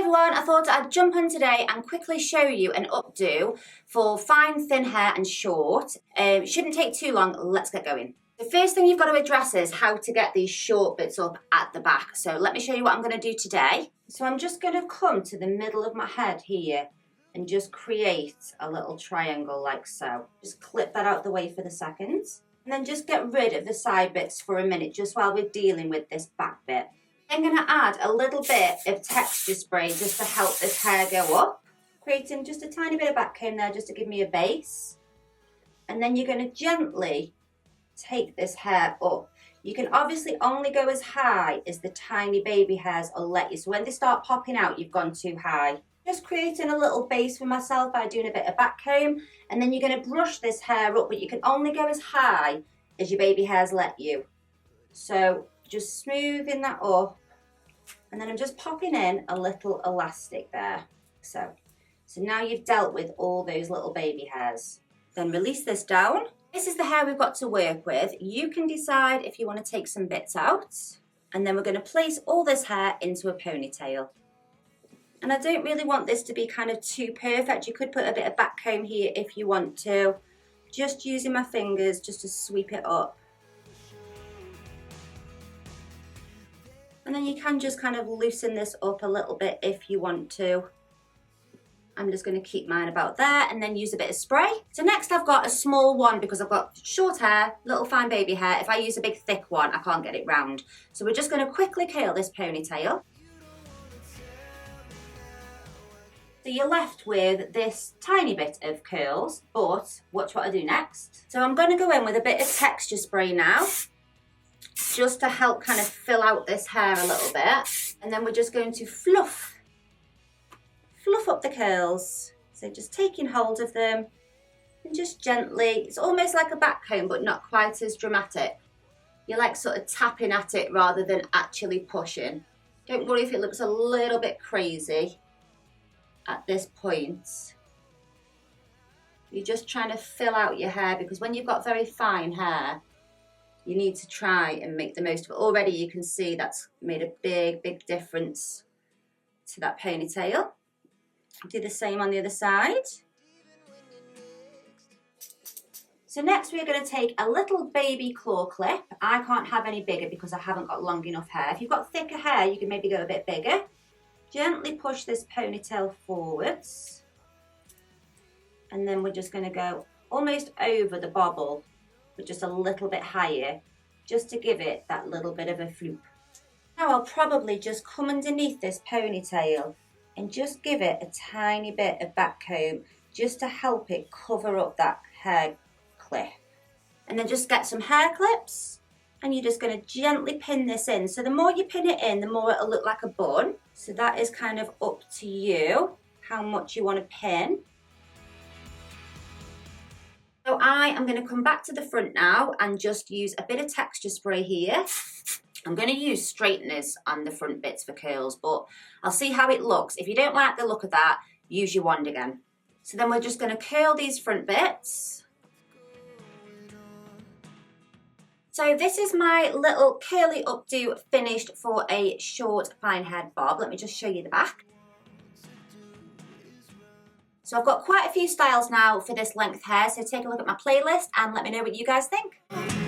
everyone, I thought I'd jump on today and quickly show you an updo for fine, thin hair and short. It shouldn't take too long, let's get going. The first thing you've got to address is how to get these short bits up at the back. So let me show you what I'm going to do today. So I'm just going to come to the middle of my head here and just create a little triangle like so. Just clip that out the way for the second. And then just get rid of the side bits for a minute just while we're dealing with this back bit. I'm going to add a little bit of texture spray just to help this hair go up. Creating just a tiny bit of back comb there just to give me a base. And then you're going to gently take this hair up. You can obviously only go as high as the tiny baby hairs will let you. So when they start popping out, you've gone too high. Just creating a little base for myself by doing a bit of back comb. And then you're going to brush this hair up, but you can only go as high as your baby hairs let you. So just smoothing that up. And then I'm just popping in a little elastic there. So now you've dealt with all those little baby hairs. Then release this down. This is the hair we've got to work with. You can decide if you want to take some bits out. And then we're going to place all this hair into a ponytail. And I don't really want this to be kind of too perfect. You could put a bit of back comb here if you want to. Just using my fingers just to sweep it up. And then you can just kind of loosen this up a little bit if you want to. I'm just going to keep mine about there and then use a bit of spray. So next I've got a small one because I've got short hair, little fine baby hair. If I use a big thick one, I can't get it round. So we're just going to quickly curl this ponytail. So you're left with this tiny bit of curls, but watch what I do next. So I'm going to go in with a bit of texture spray now, just to help kind of fill out this hair a little bit. And then we're just going to fluff up the curls. So just taking hold of them and just gently, it's almost like a back comb, but not quite as dramatic. You're like sort of tapping at it rather than actually pushing. Don't worry if it looks a little bit crazy at this point. You're just trying to fill out your hair because when you've got very fine hair, you need to try and make the most of it. Already you can see that's made a big difference to that ponytail. Do the same on the other side. So next we're going to take a little baby claw clip. I can't have any bigger because I haven't got long enough hair. If you've got thicker hair, you can maybe go a bit bigger. Gently push this ponytail forwards. And then we're just going to go almost over the bobble, but just a little bit higher, just to give it that little bit of a floop. Now I'll probably just come underneath this ponytail and just give it a tiny bit of back comb just to help it cover up that hair clip. And then just get some hair clips and you're just going to gently pin this in. So the more you pin it in, the more it'll look like a bun. So that is kind of up to you how much you want to pin. So I am going to come back to the front now and just use a bit of texture spray here. I'm going to use straighteners on the front bits for curls, but I'll see how it looks. If you don't like the look of that, use your wand again. So then we're just going to curl these front bits. So this is my little curly updo finished for a short fine haired bob. Let me just show you the back. So I've got quite a few styles now for this length hair, so take a look at my playlist and let me know what you guys think.